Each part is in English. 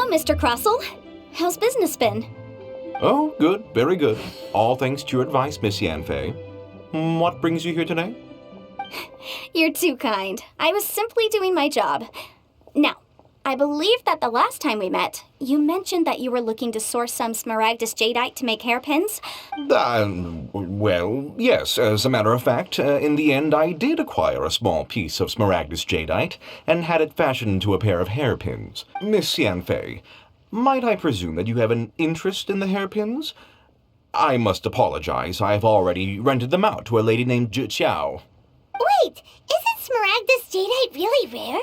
Mr. Krosl. How's business been? Oh, good, very good. All thanks to your advice, Miss Yanfei. What brings you here today? You're too kind. I was simply doing my job. Now, I believe that the last time we met, you mentioned that you were looking to source some smaragdus jadeite to make hairpins. Well, yes, as a matter of fact, in the end I did acquire a small piece of smaragdus jadeite and had it fashioned into a pair of hairpins. Miss Yanfei, might I presume that you have an interest in the hairpins? I must apologize, I've already rented them out to a lady named Zhi. Wait, isn't smaragdus jadeite really rare?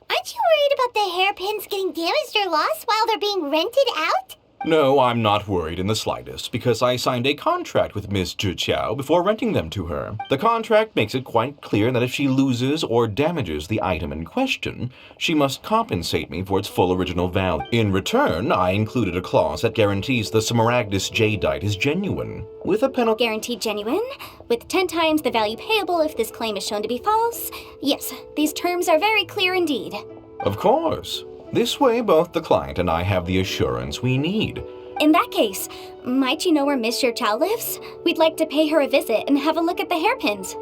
Aren't you worried about the hairpins getting damaged or lost while they're being rented out? No, I'm not worried in the slightest, because I signed a contract with Miss Zhi before renting them to her. The contract makes it quite clear that if she loses or damages the item in question, she must compensate me for its full original value. In return, I included a clause that guarantees the smaragdus jadeite is genuine, with a penalty. Guaranteed genuine, with 10 times the value payable if this claim is shown to be false. Yes, these terms are very clear indeed. Of course. This way, both the client and I have the assurance we need. In that case, might you know where Miss Zhi lives? We'd like to pay her a visit and have a look at the hairpins.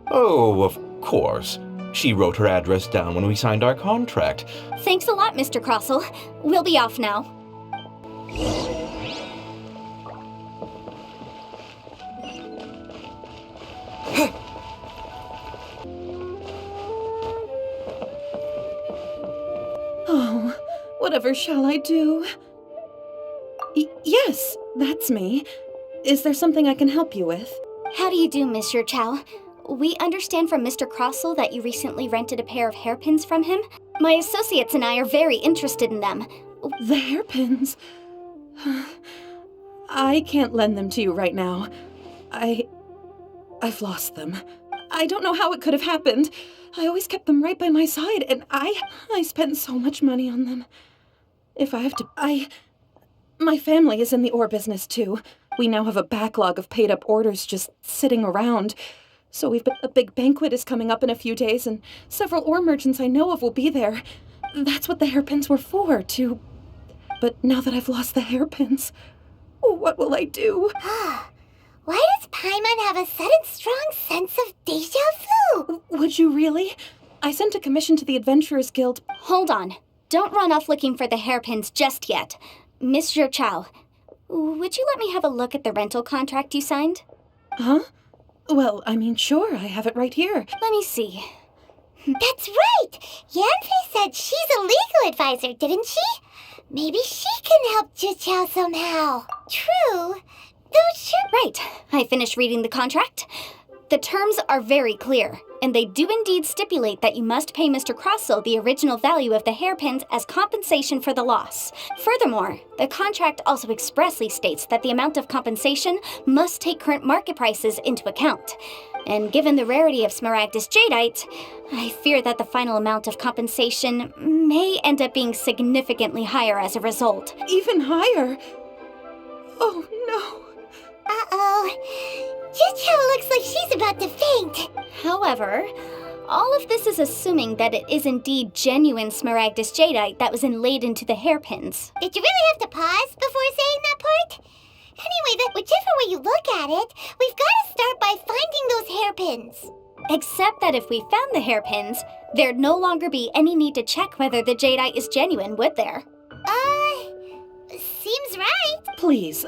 Oh, of course. She wrote her address down when we signed our contract. Thanks a lot, Mr. Krosl. We'll be off now. Oh, whatever shall I do? Yes, that's me. Is there something I can help you with? How do you do, Miss Zhi? We understand from Mr. Krosl that you recently rented a pair of hairpins from him. My associates and I are very interested in them. The hairpins? I can't lend them to you right now. I've lost them. I don't know how it could have happened. I always kept them right by my side, and I spent so much money on them. If I have to, my family is in the ore business too. We now have a backlog of paid-up orders just sitting around. So a big banquet is coming up in a few days, and several ore merchants I know of will be there. That's what the hairpins were for, too. But now that I've lost the hairpins, what will I do? Why does Paimon have a sudden strong sense of deja vu? Would you really? I sent a commission to the Adventurers Guild. Hold on. Don't run off looking for the hairpins just yet. Miss Zhi, would you let me have a look at the rental contract you signed? Huh? Well, sure, I have it right here. Let me see. That's right! Yanfei said she's a legal advisor, didn't she? Maybe she can help Zhi somehow. True. Right. I finished reading the contract. The terms are very clear, and they do indeed stipulate that you must pay Mr. Krosl the original value of the hairpins as compensation for the loss. Furthermore, the contract also expressly states that the amount of compensation must take current market prices into account. And given the rarity of smaragdus jadeite, I fear that the final amount of compensation may end up being significantly higher as a result. Even higher? Oh, no. Uh-oh. Zhi looks like she's about to faint. However, all of this is assuming that it is indeed genuine smaragdus jadeite that was inlaid into the hairpins. Did you really have to pause before saying that part? Anyway, whichever way you look at it, we've got to start by finding those hairpins. Except that if we found the hairpins, there'd no longer be any need to check whether the jadeite is genuine, would there? Seems right. Please,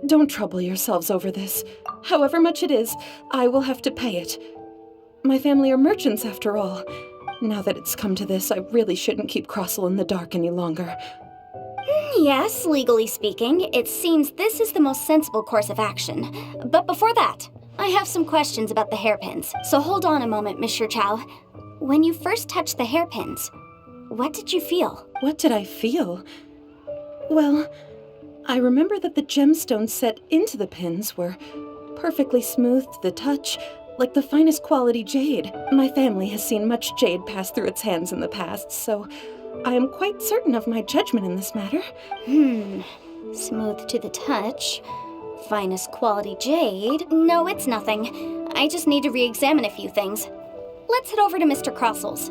don't trouble yourselves over this. However much it is, I will have to pay it. My family are merchants, after all. Now that it's come to this, I really shouldn't keep Krosl in the dark any longer. Yes, legally speaking, it seems this is the most sensible course of action. But before that, I have some questions about the hairpins. So hold on a moment, Miss Zhi. When you first touched the hairpins, what did you feel? What did I feel? Well, I remember that the gemstones set into the pins were perfectly smooth to the touch, like the finest quality jade. My family has seen much jade pass through its hands in the past, so I am quite certain of my judgment in this matter. Smooth to the touch. Finest quality jade. No, it's nothing. I just need to re-examine a few things. Let's head over to Mr. Krosl's.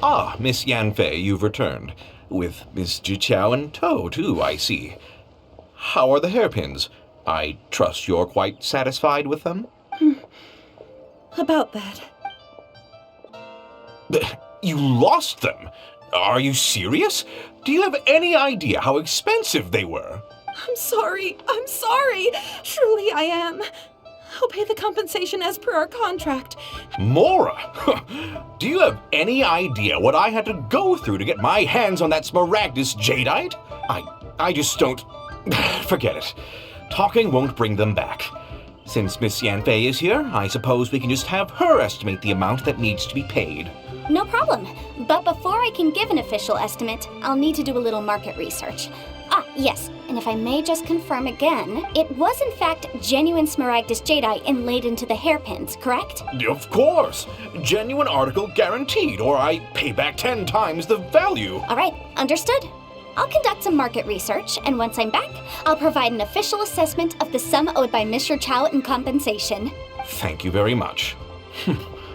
Ah, Miss Yanfei, you've returned. With Miss Jiqiao in tow, too, I see. How are the hairpins? I trust you're quite satisfied with them? About that. You lost them? Are you serious? Do you have any idea how expensive they were? I'm sorry. Truly I am. I'll pay the compensation as per our contract. Mora! Do you have any idea what I had to go through to get my hands on that smaragdus jadeite? I just don't... Forget it. Talking won't bring them back. Since Miss Yanfei is here, I suppose we can just have her estimate the amount that needs to be paid. No problem. But before I can give an official estimate, I'll need to do a little market research. Ah, yes, and if I may just confirm again, it was in fact genuine smaragdus jadeite inlaid into the hairpins, correct? Of course! Genuine article guaranteed, or I pay back 10 times the value. All right, understood. I'll conduct some market research, and once I'm back, I'll provide an official assessment of the sum owed by Mr. Chow in compensation. Thank you very much.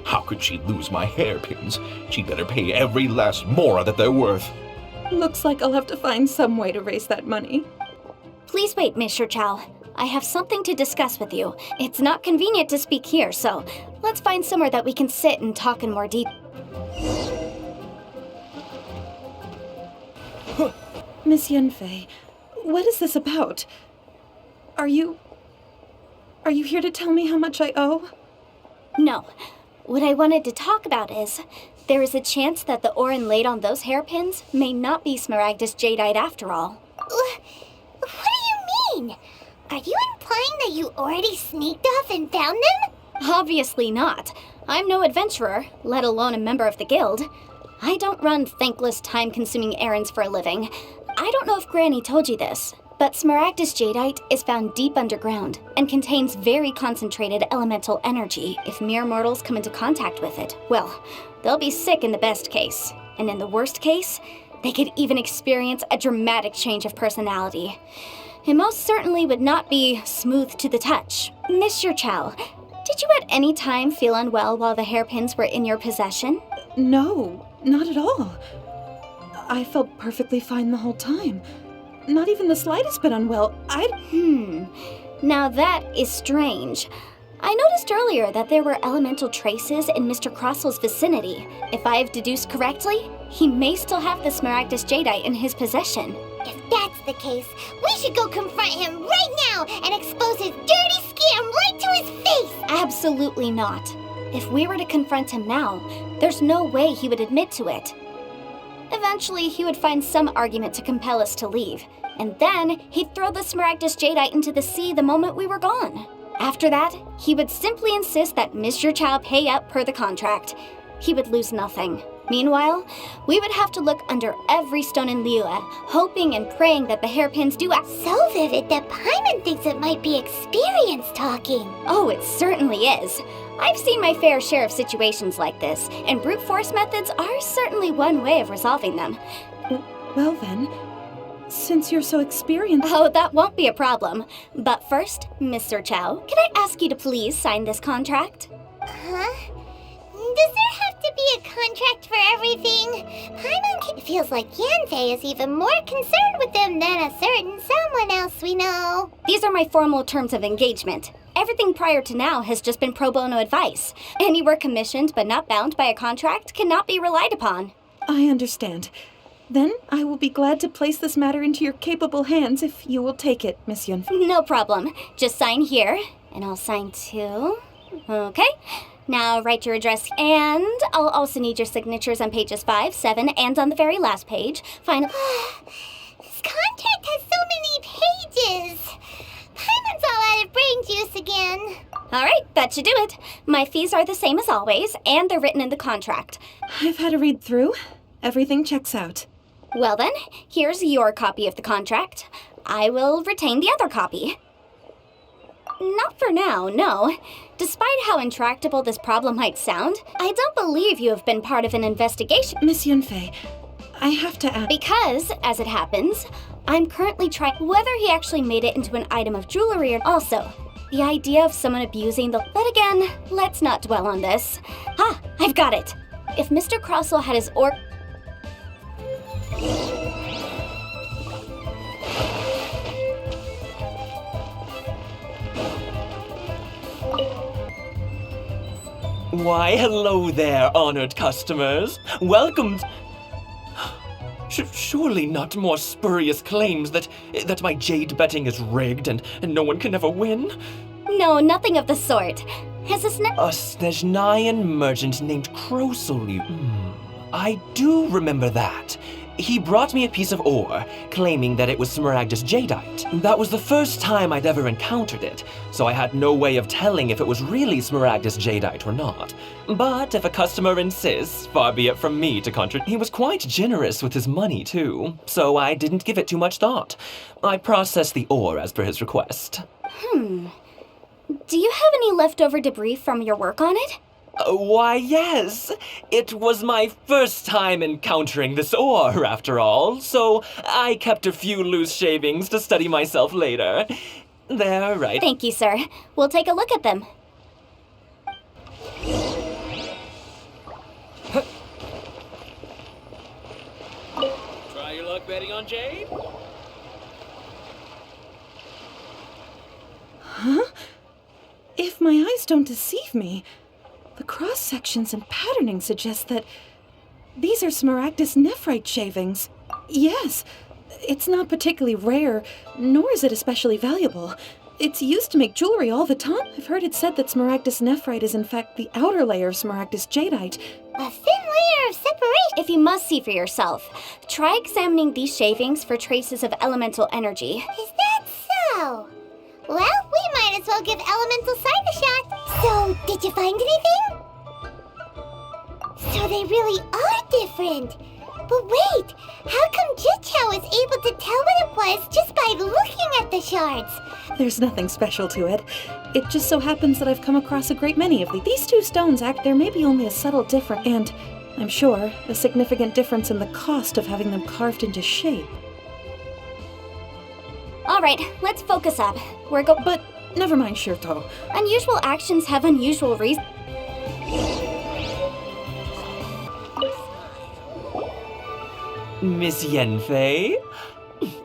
How could she lose my hairpins? She'd better pay every last mora that they're worth. Looks like I'll have to find some way to raise that money. Please wait, Mr. Chow. I have something to discuss with you. It's not convenient to speak here, so let's find somewhere that we can sit and talk in more detail. Miss Yanfei, what is this about? Are you here to tell me how much I owe? No. What I wanted to talk about is, there is a chance that the ore inlaid on those hairpins may not be smaragdus jadeite after all. What do you mean? Are you implying that you already sneaked off and found them? Obviously not. I'm no adventurer, let alone a member of the guild. I don't run thankless, time-consuming errands for a living. I don't know if Granny told you this, but smaragdus jadeite is found deep underground and contains very concentrated elemental energy. If mere mortals come into contact with it, well, they'll be sick in the best case. And in the worst case, they could even experience a dramatic change of personality. It most certainly would not be smooth to the touch. Mr. Chow, did you at any time feel unwell while the hairpins were in your possession? No, not at all. I felt perfectly fine the whole time. Not even the slightest bit unwell. Now that is strange. I noticed earlier that there were elemental traces in Mr. Krosl's vicinity. If I have deduced correctly, he may still have the smaragdus jadeite in his possession. If that's the case, we should go confront him right now and expose his dirty scam right to his face! Absolutely not. If we were to confront him now, there's no way he would admit to it. Eventually, he would find some argument to compel us to leave, and then he'd throw the smaragdus jadeite into the sea the moment we were gone. After that, he would simply insist that Mr. Chow pay up per the contract. He would lose nothing. Meanwhile, we would have to look under every stone in Liyue, hoping and praying that the hairpins do act So vivid that Paimon thinks it might be experience talking. Oh, it certainly is. I've seen my fair share of situations like this, and brute force methods are certainly one way of resolving them. Well then, since you're so experienced... Oh, that won't be a problem. But first, Mr. Chow, can I ask you to please sign this contract? Huh? Does there have to be a contract for everything? Paimon feels like Yanfei is even more concerned with them than a certain someone else we know. These are my formal terms of engagement. Everything prior to now has just been pro bono advice. Any work commissioned but not bound by a contract cannot be relied upon. I understand. Then I will be glad to place this matter into your capable hands if you will take it, Miss Yanfei. No problem. Just sign here, and I'll sign too. Okay. Now write your address, and I'll also need your signatures on pages 5, 7, and on the very last page. Final. This contract has so many pages. Paimon's all out of brain juice again. All right, that should do it. My fees are the same as always, and they're written in the contract. I've had a read through. Everything checks out. Well then, here's your copy of the contract. I will retain the other copy. Not for now, no. Despite how intractable this problem might sound, I don't believe you have been part of an investigation. Miss Yanfei, I have to ask. Because, as it happens, I'm currently trying whether he actually made it into an item of jewelry or also. The idea of someone abusing the... But again, let's not dwell on this. Ah, I've got it. If Mr. Krosl had his Why, hello there, honored customers. Welcome. Surely not more spurious claims that my jade betting is rigged and no one can ever win? No, nothing of the sort. Has this A Snezhnayan merchant named Krosl. I do remember that. He brought me a piece of ore, claiming that it was smaragdus jadeite. That was the first time I'd ever encountered it, so I had no way of telling if it was really smaragdus jadeite or not. But if a customer insists, far be it from me to contradict. He was quite generous with his money, too, so I didn't give it too much thought. I processed the ore as per his request. Do you have any leftover debris from your work on it? Why, yes. It was my first time encountering this ore, after all, so I kept a few loose shavings to study myself later. They're right. Thank you, sir. We'll take a look at them. Try your luck betting on jade? If my eyes don't deceive me, the cross-sections and patterning suggest that these are smaragdus nephrite shavings. Yes, it's not particularly rare, nor is it especially valuable. It's used to make jewelry all the time. I've heard it said that smaragdus nephrite is in fact the outer layer of smaragdus jadeite. A thin layer of separation. If you must see for yourself, try examining these shavings for traces of elemental energy. Is that so? Well, we might as well give elemental sight a shot. So, did you find anything? So they really are different. But wait, how come Jichao is able to tell what it was just by looking at the shards? There's nothing special to it. It just so happens that I've come across a great many of these. These two stones there may be only a subtle difference, and I'm sure a significant difference in the cost of having them carved into shape. All right, let's focus up. But never mind, Shirto. Unusual actions have unusual reasons. Miss Yanfei?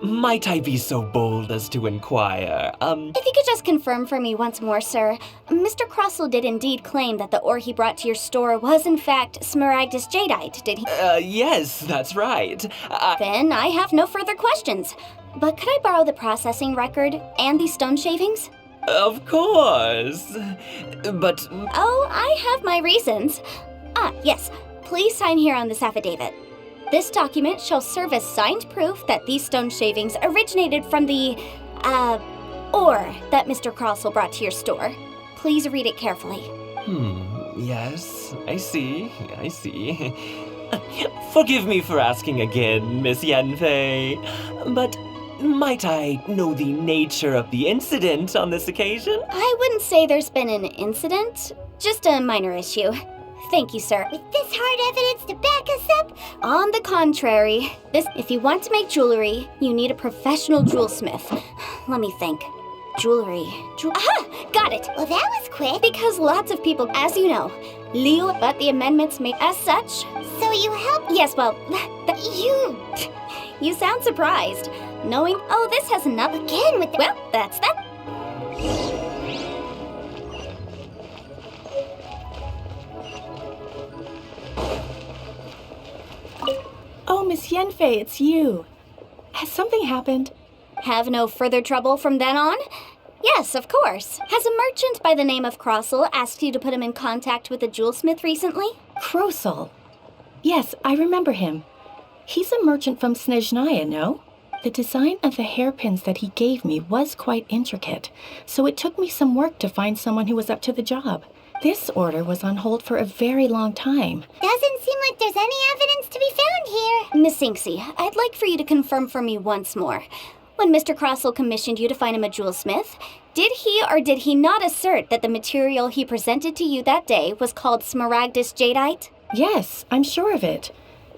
Might I be so bold as to inquire, If you could just confirm for me once more, sir. Mr. Krosl did indeed claim that the ore he brought to your store was in fact smaragdus jadeite, did he? Yes, that's right. Then I have no further questions. But could I borrow the processing record and these stone shavings? Of course. But Oh, I have my reasons. Yes. Please sign here on this affidavit. This document shall serve as signed proof that these stone shavings originated from the, ore that Mr. Krosl brought to your store. Please read it carefully. Yes, I see. Forgive me for asking again, Miss Yanfei, but might I know the nature of the incident on this occasion? I wouldn't say there's been an incident, just a minor issue. Thank you, sir. With this hard evidence to back us up? On the contrary, if you want to make jewelry, you need a professional jewelsmith. Let me think. Jewelry. Aha! Got it! Well, that was quick. Because lots of people, as you know, Leo, but the amendments made as such. So you helped? Yes, well, you sound surprised, knowing, this has nothing. Again with the... Well, that's that. Oh, Miss Yanfei, it's you. Has something happened? Have no further trouble from then on? Yes, of course. Has a merchant by the name of Krosl asked you to put him in contact with a jewelsmith recently? Krosl. Yes, I remember him. He's a merchant from Snezhnaya, no? The design of the hairpins that he gave me was quite intricate, so it took me some work to find someone who was up to the job. This order was on hold for a very long time. Doesn't seem like there's any evidence to be found here. Miss Inksy, I'd like for you to confirm for me once more. When Mr. Krosl commissioned you to find him a jewelsmith, did he or did he not assert that the material he presented to you that day was called smaragdus jadeite? Yes, I'm sure of it.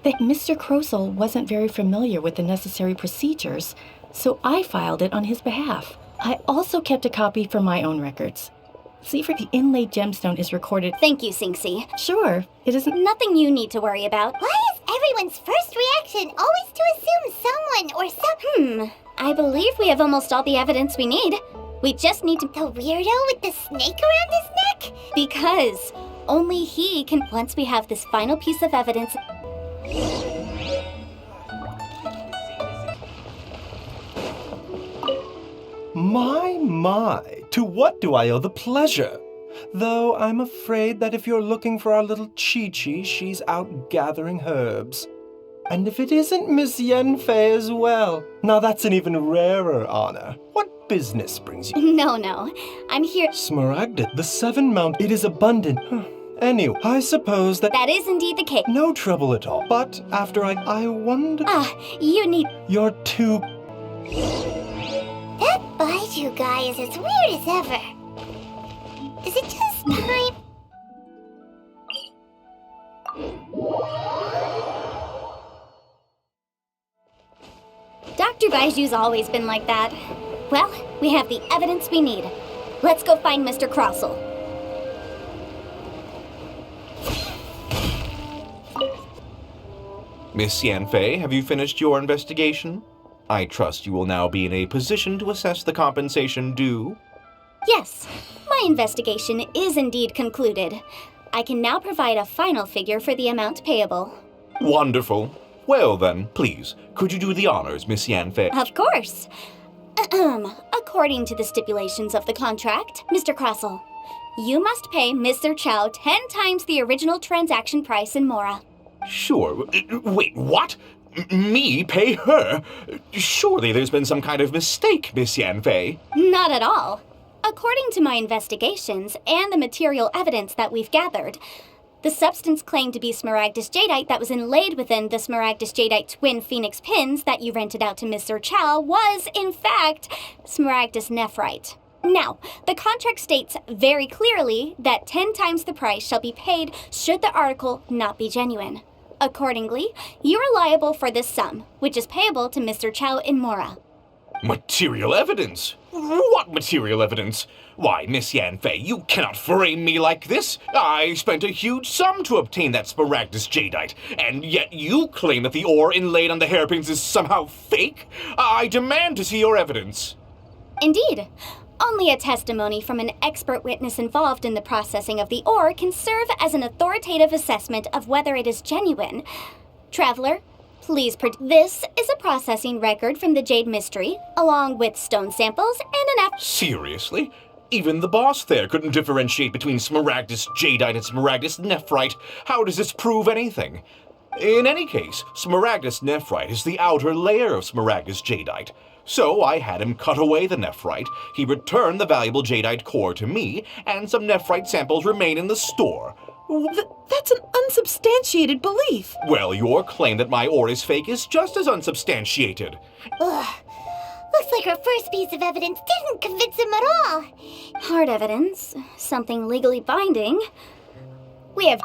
that Mr. Krosl wasn't very familiar with the necessary procedures, so I filed it on his behalf. I also kept a copy for my own records. See if the inlaid gemstone is recorded. Thank you, Singxi. Sure, it isn't. Nothing you need to worry about. Why is everyone's first reaction always to assume someone or something? I believe we have almost all the evidence we need. We just need to... The weirdo with the snake around his neck? Because only he can... Once we have this final piece of evidence... My, to what do I owe the pleasure? Though I'm afraid that if you're looking for our little Chi-Chi, she's out gathering herbs. And if it isn't Miss Yanfei as well, now that's an even rarer honor. What business brings you? No. I'm here... Smaragda, the Seven Mount, it is abundant. Anyway, I suppose that... That is indeed the case. No trouble at all. But after I wonder... You need... You're too... That Baiju guy is as weird as ever. Is it just time? Dr. Baiju's always been like that. Well, we have the evidence we need. Let's go find Mr. Krosl. Miss Yanfei, have you finished your investigation? I trust you will now be in a position to assess the compensation due. Yes, my investigation is indeed concluded. I can now provide a final figure for the amount payable. Wonderful. Well then, please, could you do the honors, Miss Yanfei? Of course. According to the stipulations of the contract, Mr. Krosl, you must pay Mr. Chow 10 times the original transaction price in Mora. Sure. Wait, what? Me pay her? Surely there's been some kind of mistake, Miss Yanfei. Not at all. According to my investigations and the material evidence that we've gathered, the substance claimed to be smaragdus jadeite that was inlaid within the smaragdus jadeite twin phoenix pins that you rented out to Mr. Chow was, in fact, smaragdus nephrite. Now, the contract states very clearly that 10 times the price shall be paid should the article not be genuine. Accordingly, you are liable for this sum, which is payable to Mr. Chow in Mora. Material evidence? What material evidence? Why, Miss Yanfei, you cannot frame me like this. I spent a huge sum to obtain that smaragdus jadeite, and yet you claim that the ore inlaid on the hairpins is somehow fake? I demand to see your evidence. Indeed. Only a testimony from an expert witness involved in the processing of the ore can serve as an authoritative assessment of whether it is genuine. Traveler, please This is a processing record from the Jade Mystery, along with stone samples and an Seriously? Even the boss there couldn't differentiate between smaragdus jadeite and smaragdus nephrite. How does this prove anything? In any case, smaragdus nephrite is the outer layer of smaragdus jadeite. So I had him cut away the nephrite, he returned the valuable jadeite core to me, and some nephrite samples remain in the store. That's an unsubstantiated belief. Well, your claim that my ore is fake is just as unsubstantiated. Ugh. Looks like our first piece of evidence didn't convince him at all. hard evidence, something legally binding. We have...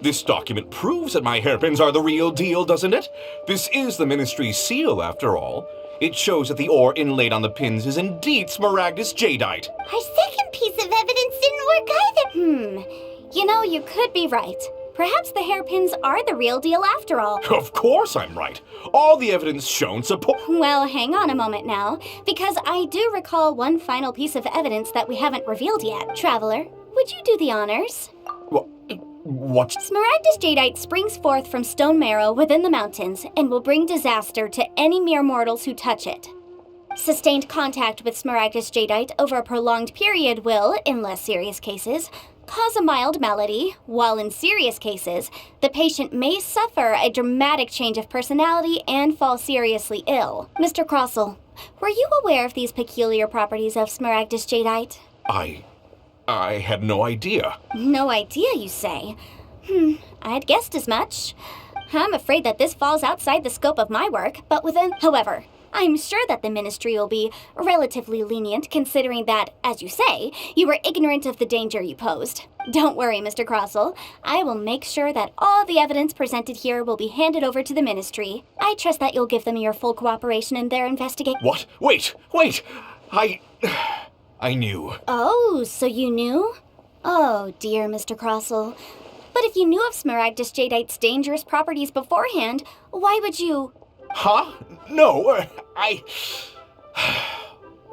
This document proves that my hairpins are the real deal, doesn't it? This is the Ministry's seal, after all. It shows that the ore inlaid on the pins is indeed smaragdus jadeite. Our second piece of evidence didn't work either. You know, you could be right. Perhaps the hairpins are the real deal after all. Of course I'm right. All the evidence shown support... Well, hang on a moment now, because I do recall one final piece of evidence that we haven't revealed yet. Traveler, would you do the honors? What? Smaragdus jadeite springs forth from stone marrow within the mountains and will bring disaster to any mere mortals who touch it. Sustained contact with smaragdus jadeite over a prolonged period will, in less serious cases, cause a mild malady, while in serious cases, the patient may suffer a dramatic change of personality and fall seriously ill. Mr. Krosl, were you aware of these peculiar properties of smaragdus jadeite? I had no idea. No idea, you say? I'd guessed as much. I'm afraid that this falls outside the scope of my work, but within... However, I'm sure that the Ministry will be relatively lenient considering that, as you say, you were ignorant of the danger you posed. Don't worry, Mr. Krosl. I will make sure that all the evidence presented here will be handed over to the Ministry. I trust that you'll give them your full cooperation in their investigation. What? Wait! I knew. Oh, so you knew? Oh, dear Mr. Krosl. But if you knew of Smaragdus Jadeite's dangerous properties beforehand, why would you... Huh? No,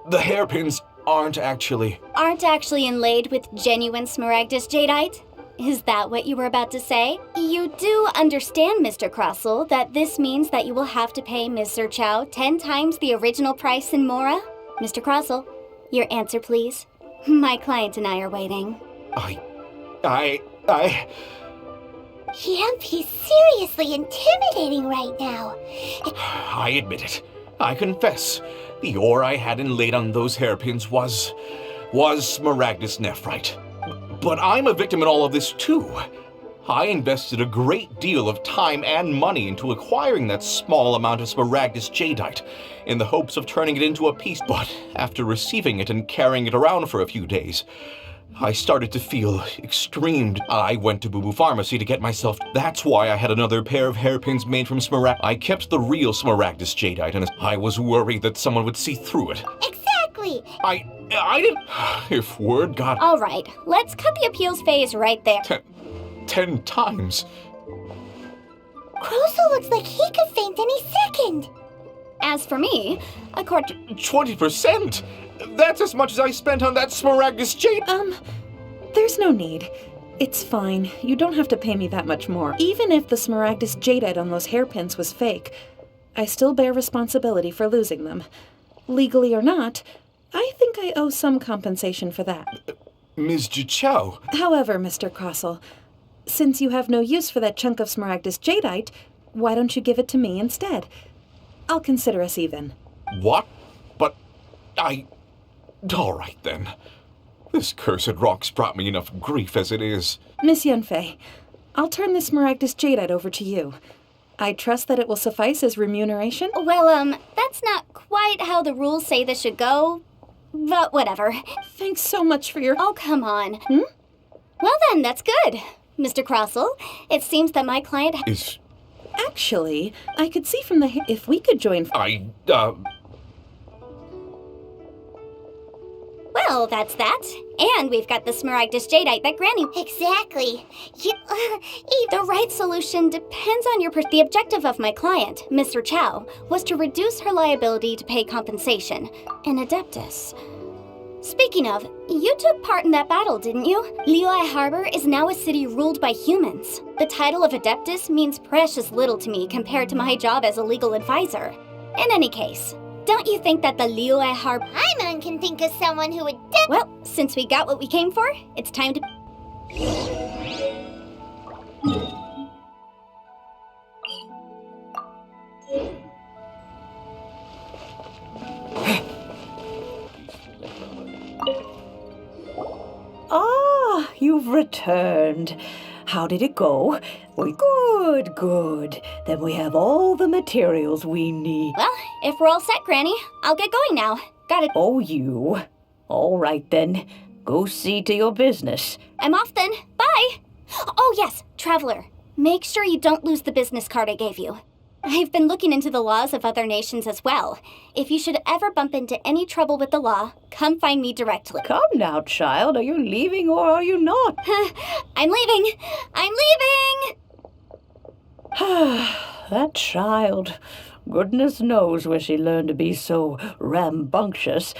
The hairpins aren't actually inlaid with genuine Smaragdus Jadeite? Is that what you were about to say? You do understand, Mr. Krosl, that this means that you will have to pay Ms. Zerchow 10 times the original price in Mora? Mr. Krosl, your answer, please. My client and I are waiting. Yep, he's seriously intimidating right now. I admit it. I confess. The ore I had inlaid on those hairpins was Smaragdus nephrite. But I'm a victim in all of this too. I invested a great deal of time and money into acquiring that small amount of Smaragdus Jadeite in the hopes of turning it into a piece. But after receiving it and carrying it around for a few days, I started to feel extreme. I went to Boo Boo Pharmacy to get myself. That's why I had another pair of hairpins made from I kept the real Smaragdus Jadeite, and I was worried that someone would see through it. Exactly. I didn't. If word got. All right, let's cut the appeals phase right there. 10 times. Krosl looks like he could faint any second. As for me, according... 20%? That's as much as I spent on that Smaragdus Jade. There's no need. It's fine. You don't have to pay me that much more. Even if the Smaragdus Jadeite on those hairpins was fake, I still bear responsibility for losing them. Legally or not, I think I owe some compensation for that. Ms. Zerchow. However, Mr. Krosl, since you have no use for that chunk of Smaragdus Jadeite, why don't you give it to me instead? I'll consider us even. What? But all right, then. This cursed rock's brought me enough grief as it is. Miss Yanfei, I'll turn this Smaragdus Jadeite over to you. I trust that it will suffice as remuneration? Well, that's not quite how the rules say this should go, but whatever. Thanks so much for your... Oh, come on. Well then, that's good. Mr. Krosl, it seems that my client... Is... Actually, I could see from the... If we could join... Well, that's that. And we've got the Smaragdus Jadeite that Granny... Exactly. The right solution depends on your... The objective of my client, Ms. Zerchow, was to reduce her liability to pay compensation. An Adeptus. Speaking of, you took part in that battle, didn't you? Liyue Harbor is now a city ruled by humans. The title of Adeptus means precious little to me compared to my job as a legal advisor. In any case, don't you think that the Liyue Harbor... Paimon can think of someone who would... Well, since we got what we came for, it's time to... Ah, you've returned. How did it go? Good. Then we have all the materials we need. Well, if we're all set, Granny, I'll get going now. Got it. Oh, you. All right, then. Go see to your business. I'm off then. Bye. Oh, yes, Traveler. Make sure you don't lose the business card I gave you. I've been looking into the laws of other nations as well. If you should ever bump into any trouble with the law, come find me directly. Come now, child. Are you leaving or are you not? I'm leaving. That child. Goodness knows where she learned to be so rambunctious.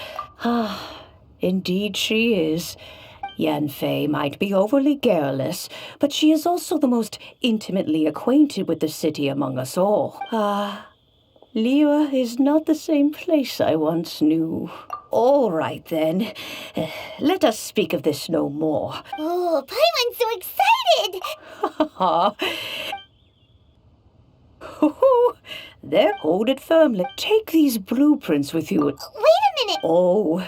Indeed she is. Yanfei might be overly garrulous, but she is also the most intimately acquainted with the city among us all. Liyue is not the same place I once knew. All right, then. Let us speak of this no more. Oh, Paimon's so excited! There, hold it firmly. Take these blueprints with you. Wait a minute! Oh,